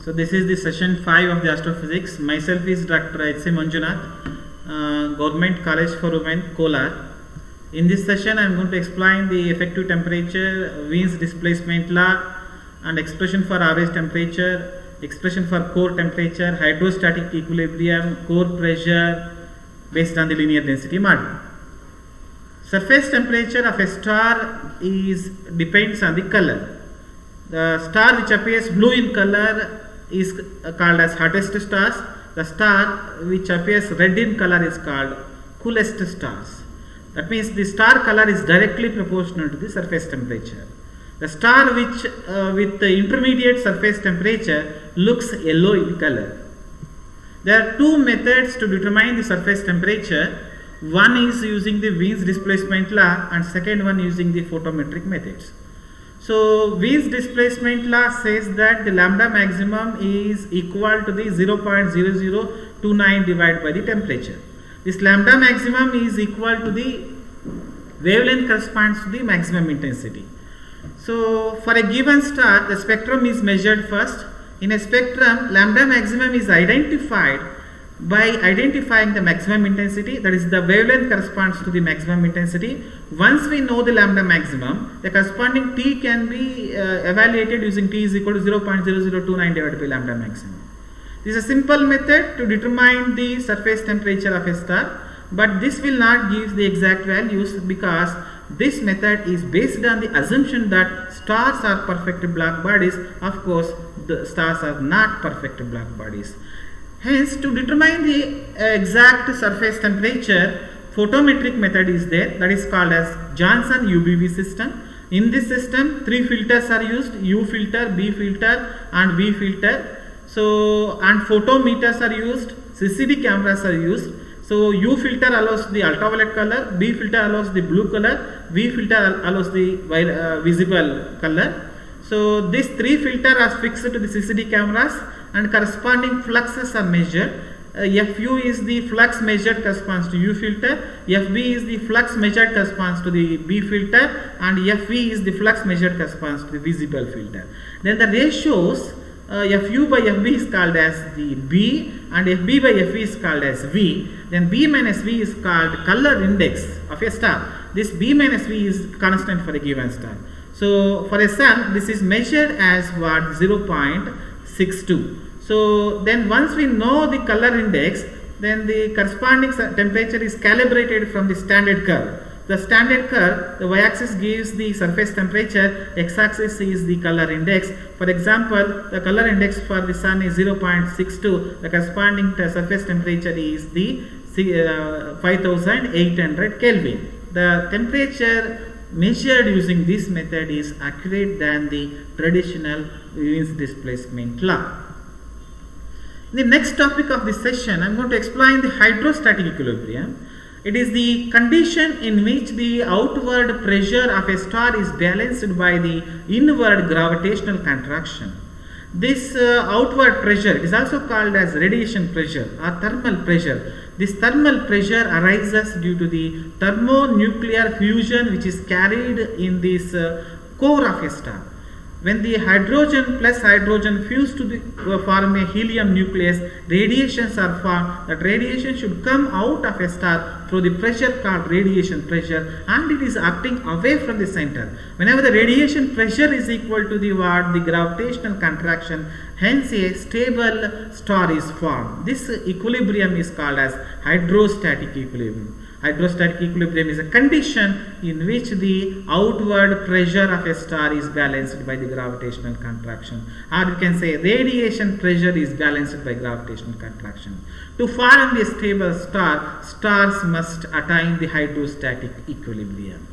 So this is the session 5 of the astrophysics. Myself is Dr. H.C. Manjunath, Government College for Women, Kolar. In this session I am going to explain the effective temperature, Wien's displacement law and expression for average temperature, expression for core temperature, hydrostatic equilibrium, core pressure based on the linear density model. Surface temperature of a star depends on the color. The star which appears blue in color is called as hottest stars. The star which appears red in color is called coolest stars. That means the star color is directly proportional to the surface temperature. The star which with the intermediate surface temperature looks yellow in color. There are two methods to determine the surface temperature. One is using the Wien's displacement law and second one using the photometric methods. So Wien's displacement law says that the lambda maximum is equal to the 0.0029 divided by the temperature. This lambda maximum is equal to the wavelength corresponds to the maximum intensity. So for a given star, the spectrum is measured first. In a spectrum, lambda maximum is identified by identifying the maximum intensity, that is the wavelength corresponds to the maximum intensity. Once we know the lambda maximum, the corresponding T can be evaluated using T is equal to 0.0029 divided by lambda maximum. This is a simple method to determine the surface temperature of a star, but this will not give the exact values because this method is based on the assumption that stars are perfect black bodies. Of course, the stars are not perfect black bodies. Hence, to determine the exact surface temperature, photometric method is there, that is called as Johnson UBV system. In this system, three filters are used: U filter, B filter and V filter. So, and photometers are used, CCD cameras are used. So, U filter allows the ultraviolet color, B filter allows the blue color, V filter allows the visible color. So, these three filters are fixed to the CCD cameras and corresponding fluxes are measured. Fu is the flux measured corresponds to U filter, Fb is the flux measured corresponds to the B filter, and Fv is the flux measured corresponds to the visible filter. Then the ratios Fu by Fb is called as the B and Fb by Fe is called as V. Then B minus V is called color index of a star. This B minus V is constant for a given star. So for a sun, this is measured as what? 0.62. So then once we know the color index, then the corresponding temperature is calibrated from the standard curve. The standard curve, the y-axis gives the surface temperature, x-axis is the color index. For example, the color index for the sun is 0.62. The corresponding surface temperature is the 5800 Kelvin. The temperature measured using this method is accurate than the traditional Wien's displacement law. In the next topic of this session, I am going to explain the hydrostatic equilibrium. It is the condition in which the outward pressure of a star is balanced by the inward gravitational contraction. This outward pressure is also called as radiation pressure or thermal pressure. This thermal pressure arises due to the thermonuclear fusion which is carried in this core of a star. When the hydrogen plus hydrogen fuse to form a helium nucleus, radiations are formed. That radiation should come out of a star through the pressure called radiation pressure, and it is acting away from the center. Whenever the radiation pressure is equal to the gravitational contraction, hence a stable star is formed. This equilibrium is called as hydrostatic equilibrium. Hydrostatic equilibrium is a condition in which the outward pressure of a star is balanced by the gravitational contraction, or you can say radiation pressure is balanced by gravitational contraction. To form a stable star, stars must attain the hydrostatic equilibrium.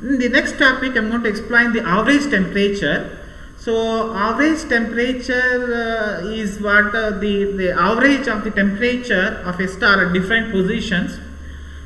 In the next topic, I am going to explain the average temperature. So average temperature is what the average of the temperature of a star at different positions.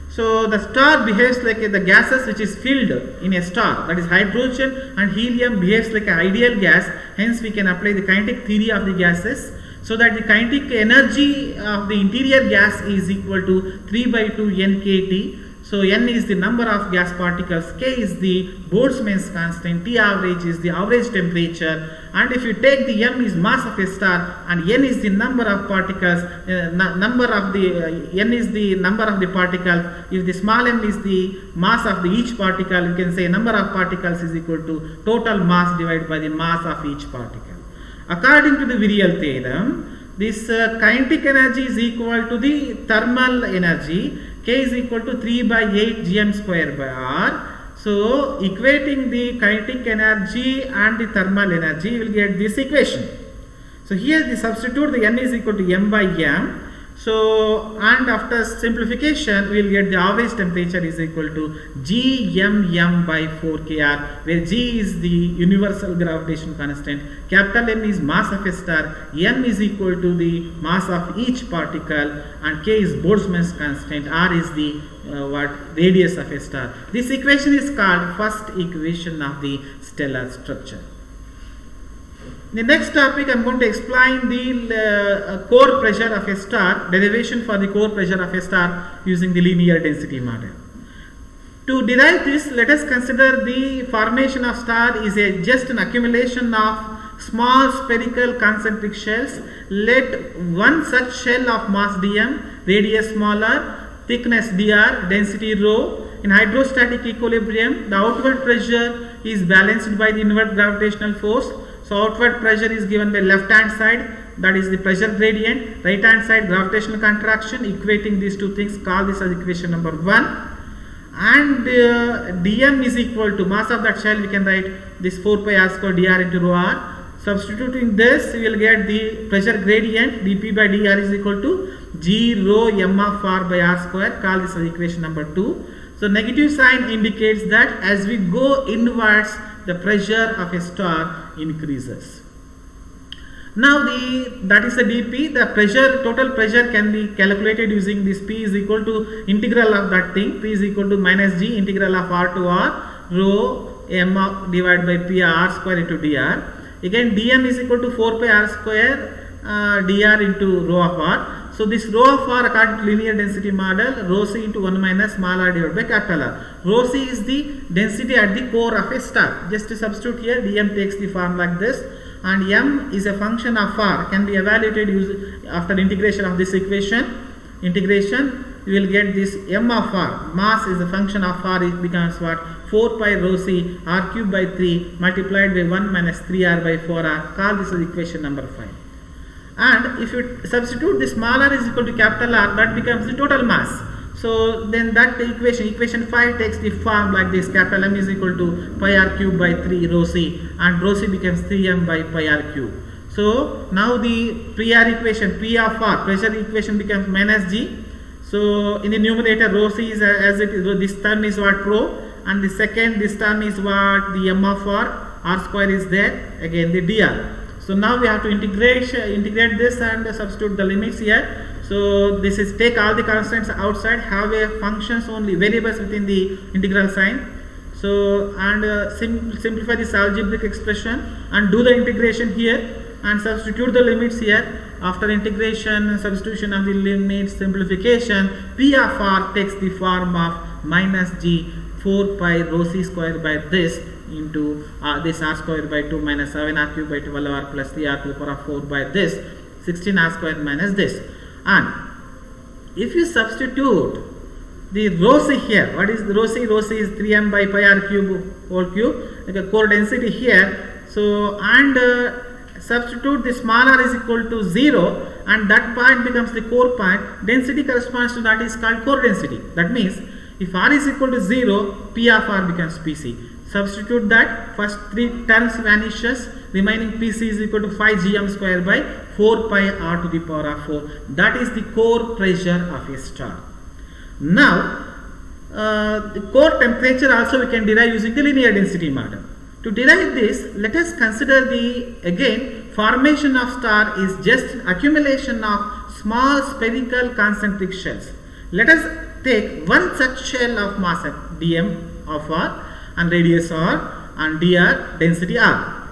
So the star behaves like the gases which is filled in a star, that is hydrogen and helium behaves like an ideal gas. Hence we can apply the kinetic theory of the gases, so that the kinetic energy of the interior gas is equal to 3 by 2 nkt. So n is the number of gas particles, k is the Boltzmann's constant, T average is the average temperature, and if you take the m is mass of a star and n is the number of particles, n is the number of the particles. If the small m is the mass of each particle, you can say number of particles is equal to total mass divided by the mass of each particle. According to the virial theorem, this kinetic energy is equal to the thermal energy. K is equal to 3 by 8 gm square by r. So equating the kinetic energy and the thermal energy, you will get this equation. So here the substitute the n is equal to m by m. So and after simplification we will get the average temperature is equal to Gmm by 4kr, where G is the universal gravitation constant, capital M is mass of a star, m is equal to the mass of each particle, and k is Boltzmann's constant, r is the radius of a star. This equation is called first equation of the stellar structure. The next topic I am going to explain the core pressure of a star, derivation for the core pressure of a star using the linear density model. To derive this, let us consider the formation of star is just an accumulation of small spherical concentric shells. Let one such shell of mass dm, radius smaller, thickness dr, density rho. In hydrostatic equilibrium, the outward pressure is balanced by the inward gravitational force. So outward pressure is given by left hand side, that is the pressure gradient, right hand side gravitational contraction. Equating these two things, call this as equation number 1. And dm is equal to mass of that shell, we can write this 4 pi r square dr into rho r. Substituting this, we will get the pressure gradient dp by dr is equal to g rho m of r by r square, call this as equation number 2. So negative sign indicates that as we go inwards, the pressure of a star increases. Now that is the dp, the pressure, total pressure can be calculated using this p is equal to integral of that thing, p is equal to minus g integral of r to r rho m divided by p r square into dr. Again dm is equal to 4 pi r square dr into rho of r. So this rho of r according to linear density model, rho c into 1 minus small r divided by capital R. Rho c is the density at the core of a star. Just to substitute here, dm takes the form like this, and m is a function of r, can be evaluated after integration of this equation. Integration, you will get this m of r, mass is a function of r, it becomes what? 4 pi rho c r cube by 3 multiplied by 1 minus 3r by 4r, call this as equation number 5. And if you substitute the small r is equal to capital R, that becomes the total mass. So then that equation 5 takes the form like this, capital M is equal to pi r cube by 3 rho c, and rho c becomes 3m by pi r cube. So now the PR equation, P of R, pressure equation becomes minus G. So in the numerator, rho c is as it is, this term is what? Rho, and the second, this term is what? The m of r square is there, again the dr. So now we have to integrate this and substitute the limits here. So this is take all the constants outside, have a functions only, variables within the integral sign. So and simplify this algebraic expression and do the integration here and substitute the limits here. After integration, substitution of the limits, simplification, P of r takes the form of minus g 4 pi rho c square by this into this r square by 2 minus 7 r cube by 12 r plus 3 r to the power of 4 by this 16 r square minus this. And if you substitute the rho c here, what is the rho c? Rho c is 3m by pi r cube whole cube, like a core density here. So and substitute the small r is equal to 0, and that point becomes the core point. Density corresponds to that is called core density. That means if r is equal to 0, P of r becomes Pc. Substitute that, first 3 terms vanishes, remaining Pc is equal to 5 gm square by 4 pi r to the power of 4. That is the core pressure of a star. Now, the core temperature also we can derive using the linear density model. To derive this, let us consider the, again, formation of star is just accumulation of small spherical concentric shells. Let us take one such shell of mass dm of r and radius r and dr density r.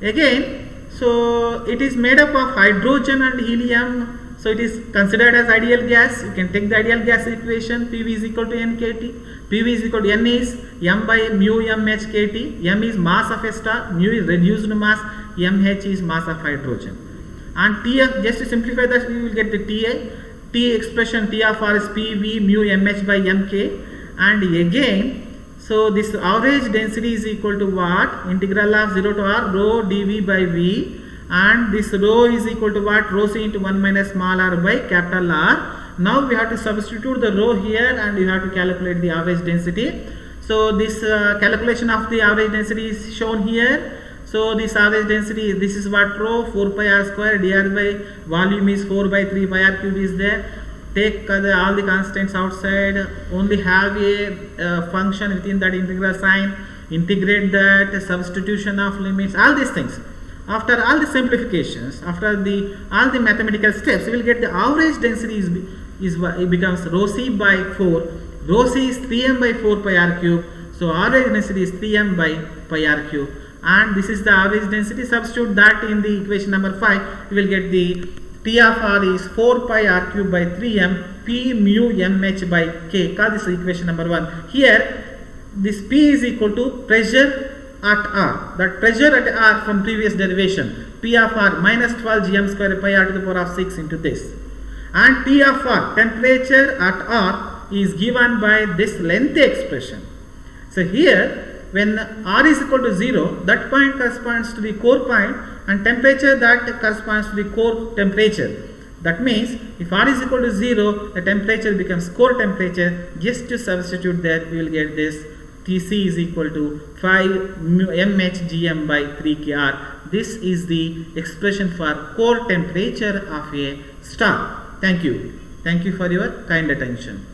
Again, so it is made up of hydrogen and helium So it is considered as ideal gas. You can take the ideal gas equation. PV is equal to NKT. PV is equal to N is M by mu M H KT. M is mass of a star. Mu is reduced mass. MH is mass of hydrogen. And TF, just to simplify that, we will get the TA. T expression T of R is PV mu MH by MK. And again, so this average density is equal to what? Integral of 0 to R rho dV by V. And this rho is equal to what? Rho C into 1 minus small r by capital R. Now we have to substitute the rho here and you have to calculate the average density. So this calculation of the average density is shown here. So this average density, this is what rho 4 pi r square dr by volume is 4 by 3 pi r cube is there. Take all the constants outside, only have a function within that integral sign, integrate that, substitution of limits, all these things. After all the simplifications, after all the mathematical steps, we will get the average density it becomes rho c by 4. Rho c is 3m by 4 pi r cube. So average density is 3m by pi r cube. And this is the average density. Substitute that in the equation number 5. You will get the T of R is 4 pi r cube by 3m P mu mh by K. Call this equation number 1. Here, this P is equal to pressure at R. That pressure at R from previous derivation. P of R minus 12 gm square pi r to the power of 6 into this. And T of R, temperature at R, is given by this length expression. So here, when R is equal to 0, that point corresponds to the core point, and temperature that corresponds to the core temperature. That means if R is equal to 0, the temperature becomes core temperature. Just to substitute there, we will get this Tc is equal to 5 mh gm by 3 kr. This is the expression for core temperature of a star. Thank you. Thank you for your kind attention.